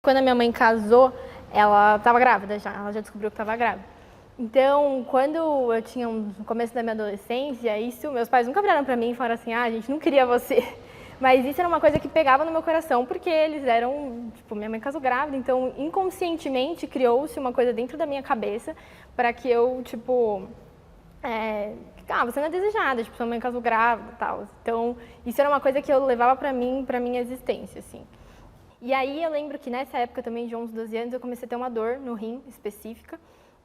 Quando a minha mãe casou, ela estava grávida já, ela já descobriu que estava grávida. Então, quando eu tinha no começo da minha adolescência, isso, meus pais nunca viraram pra mim e falaram assim, a gente não queria você. Mas isso era uma coisa que pegava no meu coração, porque eles eram, tipo, minha mãe casou grávida, então inconscientemente criou-se uma coisa dentro da minha cabeça para que eu, tipo, você não é desejada, tipo, sua mãe casou grávida e tal. Então, isso era uma coisa que eu levava pra mim, pra minha existência, assim. E aí eu lembro que nessa época também, de 11, 12 anos, eu comecei a ter uma dor no rim específica.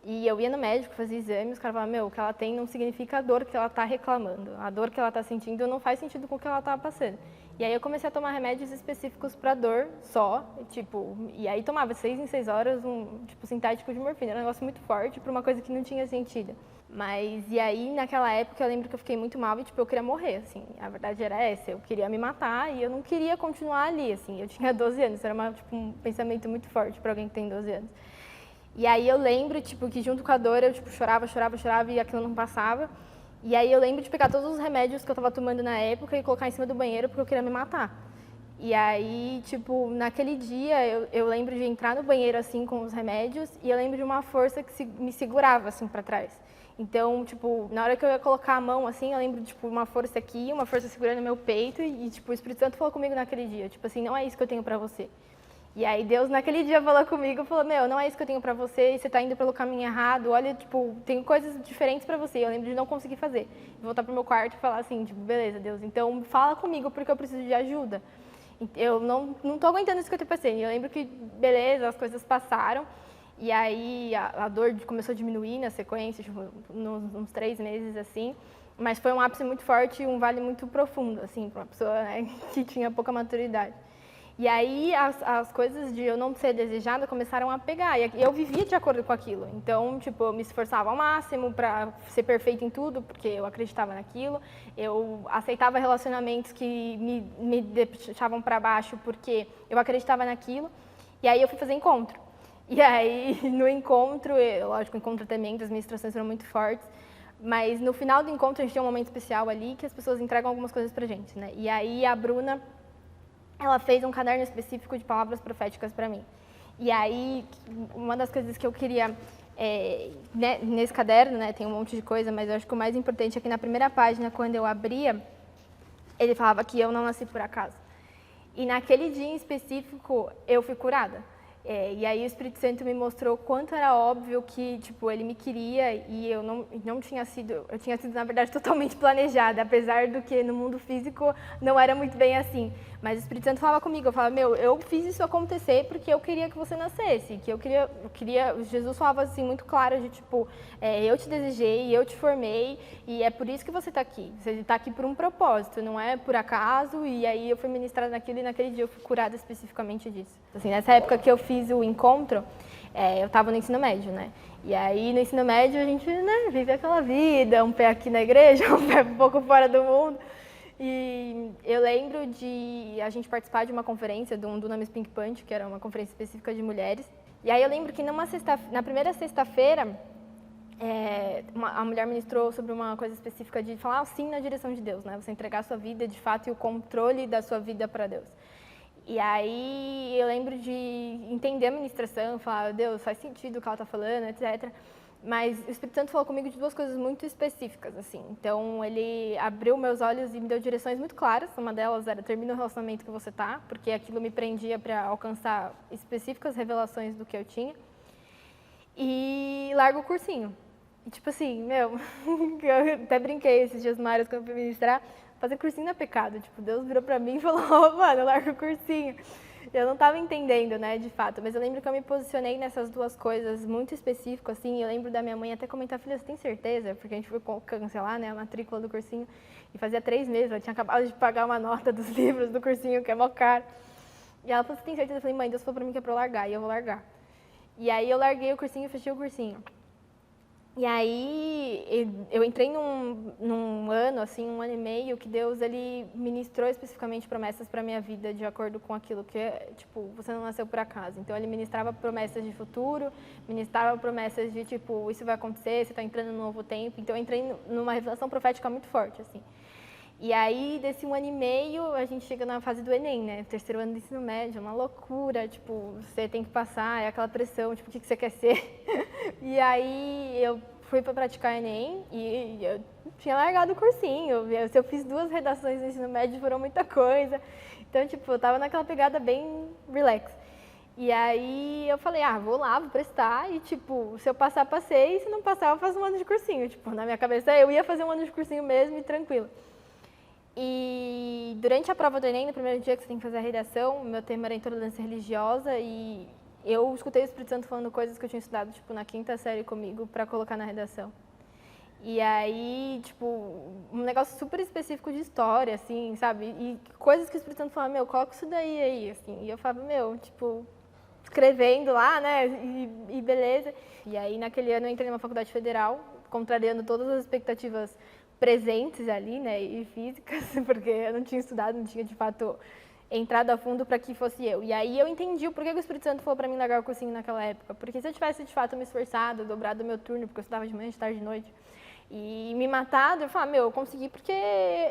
E eu ia no médico, fazia exame, os caras falavam, meu, o que ela tem não significa a dor que ela está reclamando. A dor que ela está sentindo não faz sentido com o que ela estava passando. E aí eu comecei a tomar remédios específicos para dor só, tipo, e aí tomava 6 em 6 horas um tipo sintético de morfina, era um negócio muito forte para uma coisa que não tinha sentido. Mas, e aí, naquela época, eu lembro que eu fiquei muito mal e, tipo, eu queria morrer, assim. A verdade era essa, eu queria me matar e eu não queria continuar ali, assim. Eu tinha 12 anos, era um pensamento muito forte para alguém que tem 12 anos. E aí eu lembro, tipo, que junto com a dor eu, tipo, chorava e aquilo não passava. E aí eu lembro de pegar todos os remédios que eu tava tomando na época e colocar em cima do banheiro porque eu queria me matar. E aí, tipo, naquele dia eu lembro de entrar no banheiro, assim, com os remédios e eu lembro de uma força que me segurava, assim, pra trás. Então, tipo, na hora que eu ia colocar a mão, assim, eu lembro de, tipo, uma força aqui, uma força segurando meu peito e, tipo, o Espírito Santo falou comigo naquele dia, tipo assim, não é isso que eu tenho pra você. E aí Deus naquele dia falou comigo, falou, meu, não é isso que eu tenho pra você, você tá indo pelo caminho errado, olha, tipo, tem coisas diferentes pra você. Eu lembro de não conseguir fazer. Voltar pro meu quarto e falar assim, tipo, beleza, Deus, então fala comigo porque eu preciso de ajuda. Eu não tô aguentando isso que eu tô passando. Eu lembro que, beleza, as coisas passaram. E aí a dor começou a diminuir na sequência, tipo, uns 3 meses, assim. Mas foi um ápice muito forte e um vale muito profundo, assim, para uma pessoa, né, que tinha pouca maturidade. E aí as coisas de eu não ser desejada começaram a pegar. E eu vivia de acordo com aquilo. Então, tipo, eu me esforçava ao máximo para ser perfeita em tudo, porque eu acreditava naquilo. Eu aceitava relacionamentos que me deixavam para baixo, porque eu acreditava naquilo. E aí eu fui fazer encontro. E aí, no encontro, lógico, o encontro também das ministrações foram muito fortes. Mas no final do encontro, a gente tinha um momento especial ali que as pessoas entregam algumas coisas pra gente, né? E aí a Bruna, ela fez um caderno específico de palavras proféticas para mim. E aí, uma das coisas que eu queria, né, nesse caderno, né, tem um monte de coisa, mas eu acho que o mais importante é que na primeira página, quando eu abria, ele falava que eu não nasci por acaso. E naquele dia em específico, eu fui curada. E aí o Espírito Santo me mostrou quanto era óbvio que, tipo, ele me queria e eu não tinha sido, eu tinha sido, na verdade, totalmente planejada, apesar do que no mundo físico não era muito bem assim. Mas o Espírito Santo falava comigo, eu falava, meu, eu fiz isso acontecer porque eu queria que você nascesse, que eu queria, Jesus falava assim muito claro de, tipo, eu te desejei, eu te formei e é por isso que você está aqui. Você está aqui por um propósito, não é por acaso. E aí eu fui ministrada naquilo e naquele dia eu fui curada especificamente disso. Assim, nessa época que eu fiz o encontro, eu estava no ensino médio, né? E aí no ensino médio a gente, né, vive aquela vida, um pé aqui na igreja, um pé um pouco fora do mundo. E eu lembro de a gente participar de uma conferência do Dunamis Pink Punch, que era uma conferência específica de mulheres. E aí eu lembro que na primeira sexta-feira, a mulher ministrou sobre uma coisa específica de falar sim na direção de Deus, né? Você entregar a sua vida de fato e o controle da sua vida para Deus. E aí eu lembro de entender a ministração, falar, Deus, faz sentido o que ela está falando, etc. Mas o Espírito Santo falou comigo de 2 coisas muito específicas, assim. Então, ele abriu meus olhos e me deu direções muito claras. Uma delas era, termina o relacionamento que você tá, porque aquilo me prendia para alcançar específicas revelações do que eu tinha. E larga o cursinho. E, tipo assim, meu, eu até brinquei esses dias mais quando eu fui ministrar, fazer cursinho não é pecado. Tipo, Deus virou pra mim e falou, oh, mano, larga o cursinho. Eu não estava entendendo, né, de fato, mas eu lembro que eu me posicionei nessas 2 coisas muito específicas, assim. Eu lembro da minha mãe até comentar, filha, você tem certeza? Porque a gente foi cancelar, né, a matrícula do cursinho e fazia 3 meses, ela tinha acabado de pagar uma nota dos livros do cursinho, que é mó caro. E ela falou, você tem certeza? Eu falei, mãe, Deus falou pra mim que é pra eu largar, e eu vou largar. E aí eu larguei o cursinho e fechei o cursinho. E aí eu entrei num ano, assim, 1 ano e meio, que Deus, ele ministrou especificamente promessas para minha vida de acordo com aquilo que, tipo, você não nasceu por acaso. Então ele ministrava promessas de futuro, ministrava promessas de, tipo, isso vai acontecer, você está entrando num novo tempo. Então eu entrei numa revelação profética muito forte, assim. E aí, desse 1 ano e meio, a gente chega na fase do Enem, né? Terceiro ano do ensino médio, é uma loucura, tipo, você tem que passar, é aquela pressão, tipo, o que você quer ser? E aí, eu fui para praticar Enem e eu tinha largado o cursinho. Se eu fiz 2 redações no ensino médio, foram muita coisa. Então, tipo, eu tava naquela pegada bem relax. E aí eu falei, vou lá, vou prestar e, tipo, se eu passar, passei, e se não passar, eu faço 1 ano de cursinho. Tipo, na minha cabeça, eu ia fazer 1 ano de cursinho mesmo e tranquilo. E durante a prova do Enem, no primeiro dia que você tem que fazer a redação, meu tema era intolerância religiosa e eu escutei o Espírito Santo falando coisas que eu tinha estudado, tipo, na 5ª série comigo pra colocar na redação. E aí, tipo, um negócio super específico de história, assim, sabe? E coisas que o Espírito Santo falava, coloca isso daí aí, assim. E eu falava, tipo, escrevendo lá, né, e beleza. E aí, naquele ano, eu entrei numa faculdade federal, contrariando todas as expectativas presentes ali, né, e físicas, porque eu não tinha estudado, não tinha, de fato, entrado a fundo para que fosse eu. E aí eu entendi o porquê que o Espírito Santo falou para mim largar o cursinho naquela época. Porque se eu tivesse, de fato, me esforçado, dobrado o meu turno, porque eu estudava de manhã, de tarde, de noite, e me matado, eu falava, eu consegui porque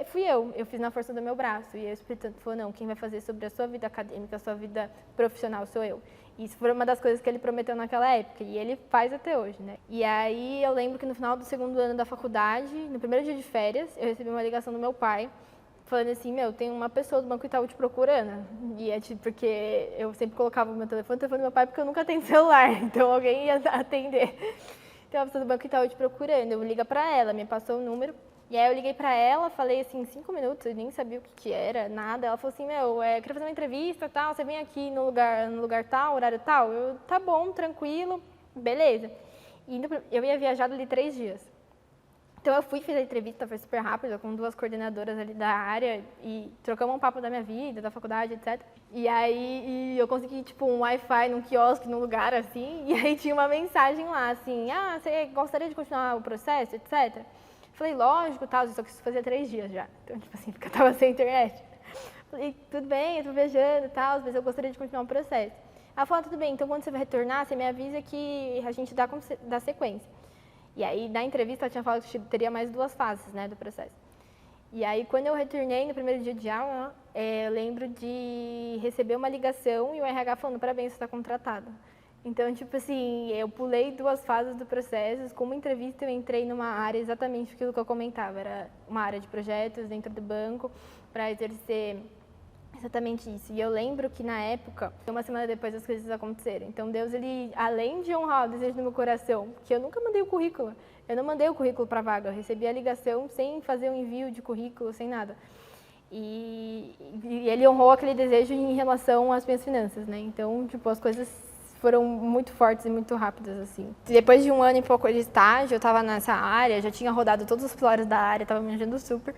fui eu fiz na força do meu braço. E o Espírito Santo falou, não, quem vai fazer sobre a sua vida acadêmica, a sua vida profissional sou eu. E isso foi uma das coisas que ele prometeu naquela época, e ele faz até hoje, né? E aí eu lembro que no final do 2º ano da faculdade, no primeiro dia de férias, eu recebi uma ligação do meu pai, falando assim, tem uma pessoa do Banco Itaú te procurando. E é tipo, porque eu sempre colocava o meu telefone no telefone do meu pai, porque eu nunca tenho celular, então alguém ia atender. Então a pessoa do Banco Itaú te procurando, eu ligo pra ela, me passou o número. E aí eu liguei pra ela, falei assim, 5 minutos, eu nem sabia o que era, nada. Ela falou assim, eu queria fazer uma entrevista, tal, você vem aqui no lugar tal, horário tal? Eu, tá bom, tranquilo, beleza. E eu ia viajar ali 3 dias. Então eu fui, fiz a entrevista, foi super rápida, com 2 coordenadoras ali da área e trocamos um papo da minha vida, da faculdade, etc. E aí eu consegui, tipo, um Wi-Fi num quiosque, num lugar assim, e aí tinha uma mensagem lá, assim, você gostaria de continuar o processo, etc. Falei, lógico, tal, só que isso fazia 3 dias já. Então, tipo assim, porque eu tava sem internet. Falei, tudo bem, eu tô viajando e tal, mas eu gostaria de continuar o processo. Ela falou, tudo bem, então quando você vai retornar, você me avisa que a gente dá sequência. E aí, na entrevista, ela tinha falado que teria mais 2 fases, né, do processo. E aí, quando eu retornei no primeiro dia de aula, eu lembro de receber uma ligação e o RH falando, parabéns, você está contratada. Então, tipo assim, eu pulei 2 fases do processo. Com uma entrevista, eu entrei numa área exatamente aquilo que eu comentava. Era uma área de projetos dentro do banco para exercer exatamente isso. E eu lembro que, na época, uma semana depois as coisas aconteceram. Então, Deus, ele, além de honrar o desejo do meu coração, que eu nunca mandei o currículo, eu não mandei o currículo para a vaga, eu recebi a ligação sem fazer o envio de currículo, sem nada. E ele honrou aquele desejo em relação às minhas finanças, né? Então, tipo, as coisas foram muito fortes e muito rápidas, assim. Depois de 1 ano e pouco de estágio, eu estava nessa área, já tinha rodado todos os pilares da área, estava me ajudando super.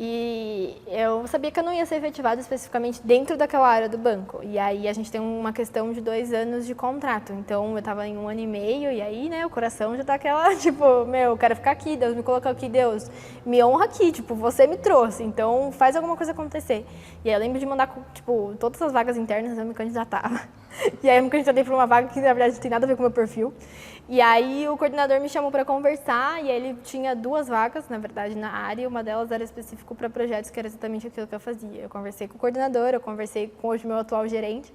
E eu sabia que eu não ia ser efetivada especificamente dentro daquela área do banco. E aí a gente tem uma questão de 2 anos de contrato. Então eu estava em 1 ano e meio e aí, né, o coração já tá aquela, tipo, eu quero ficar aqui, Deus me colocou aqui, Deus me honra aqui, tipo, você me trouxe, então faz alguma coisa acontecer. E aí eu lembro de mandar, tipo, todas as vagas internas eu me candidatava. E aí eu me candidatei para uma vaga que na verdade não tem nada a ver com o meu perfil. E aí o coordenador me chamou para conversar e ele tinha 2 vagas, na verdade, na área, e uma delas era específico para projetos, que era exatamente aquilo que eu fazia. Eu conversei com o coordenador, eu conversei com hoje o meu atual gerente.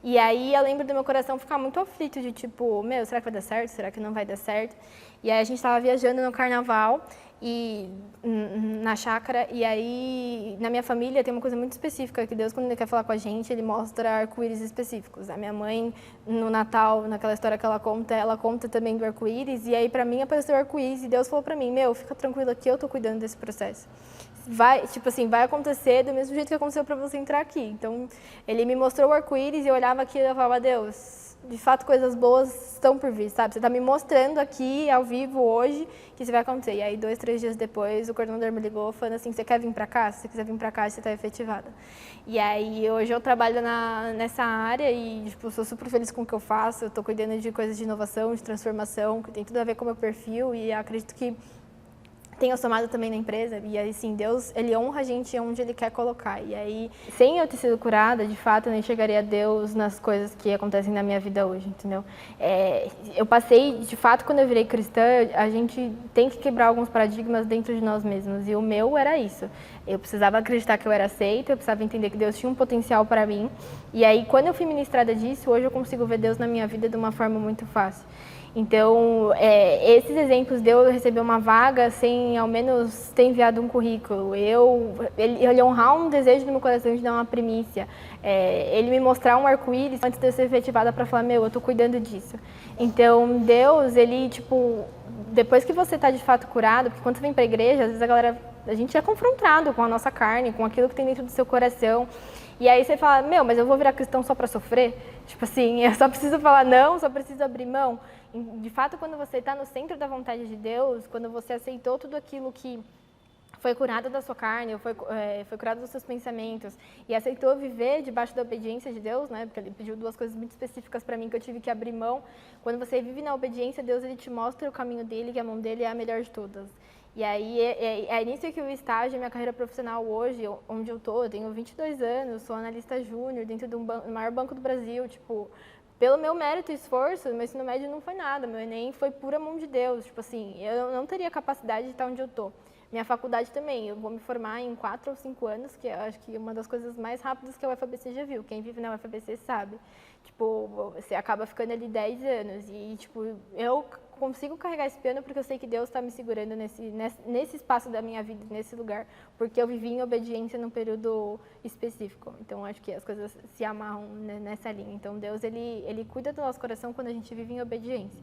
E aí eu lembro do meu coração ficar muito aflito, de tipo, será que vai dar certo? Será que não vai dar certo? E aí a gente estava viajando no carnaval e na chácara, e aí na minha família tem uma coisa muito específica, que Deus, quando Ele quer falar com a gente, Ele mostra arco-íris específicos. A minha mãe, no Natal, naquela história que ela conta também do arco-íris, e aí pra mim apareceu o arco-íris, e Deus falou pra mim, fica tranquilo aqui, eu tô cuidando desse processo. Vai, tipo assim, vai acontecer do mesmo jeito que aconteceu para você entrar aqui. Então, ele me mostrou o arco-íris e eu olhava aqui e eu falava, Deus, de fato coisas boas estão por vir, sabe? Você está me mostrando aqui, ao vivo, hoje, que isso vai acontecer. E aí, 2, 3 dias depois, o coordenador me ligou falando assim, você quer vir para cá? Se você quiser vir para cá, você está efetivada. E aí, hoje eu trabalho nessa área e, tipo, sou super feliz com o que eu faço. Eu estou cuidando de coisas de inovação, de transformação, que tem tudo a ver com o meu perfil e acredito que tenho somado também na empresa, e aí sim, Deus, Ele honra a gente onde Ele quer colocar. E aí, sem eu ter sido curada, de fato, eu não enxergaria Deus nas coisas que acontecem na minha vida hoje, entendeu? Eu passei, de fato, quando eu virei cristã, a gente tem que quebrar alguns paradigmas dentro de nós mesmos, e o meu era isso. Eu precisava acreditar que eu era aceita, eu precisava entender que Deus tinha um potencial para mim, e aí, quando eu fui ministrada disso, hoje eu consigo ver Deus na minha vida de uma forma muito fácil. Então, esses exemplos de eu receber uma vaga sem ao menos ter enviado um currículo, ele honrar um desejo no meu coração de dar uma primícia, ele me mostrar um arco-íris antes de eu ser efetivada para falar, eu tô cuidando disso. Então, Deus, ele, tipo, depois que você tá de fato curado, porque quando você vem para a igreja, às vezes a gente é confrontado com a nossa carne, com aquilo que tem dentro do seu coração. E aí você fala, mas eu vou virar cristão só para sofrer? Tipo assim, eu só preciso falar não, só preciso abrir mão. De fato, quando você está no centro da vontade de Deus, quando você aceitou tudo aquilo que foi curado da sua carne, ou foi curado dos seus pensamentos, e aceitou viver debaixo da obediência de Deus, né? Porque Ele pediu 2 coisas muito específicas para mim que eu tive que abrir mão. Quando você vive na obediência, Deus, Ele te mostra o caminho dele, que a mão dele é a melhor de todas. E aí é nisso que o estágio, minha carreira profissional hoje, onde eu tenho 22 anos, sou analista júnior dentro do maior banco do Brasil, tipo, pelo meu mérito e esforço, meu ensino médio não foi nada, meu Enem foi pura mão de Deus, tipo assim, eu não teria capacidade de estar onde eu tô. Minha faculdade também, eu vou me formar em 4 ou 5 anos, que eu acho que é uma das coisas mais rápidas que a UFABC já viu. Quem vive na UFABC sabe. Tipo, você acaba ficando ali 10 anos e, tipo, eu consigo carregar esse piano porque eu sei que Deus está me segurando nesse espaço da minha vida, nesse lugar, porque eu vivi em obediência num período específico. Então, acho que as coisas se amarram nessa linha. Então, Deus, ele cuida do nosso coração quando a gente vive em obediência.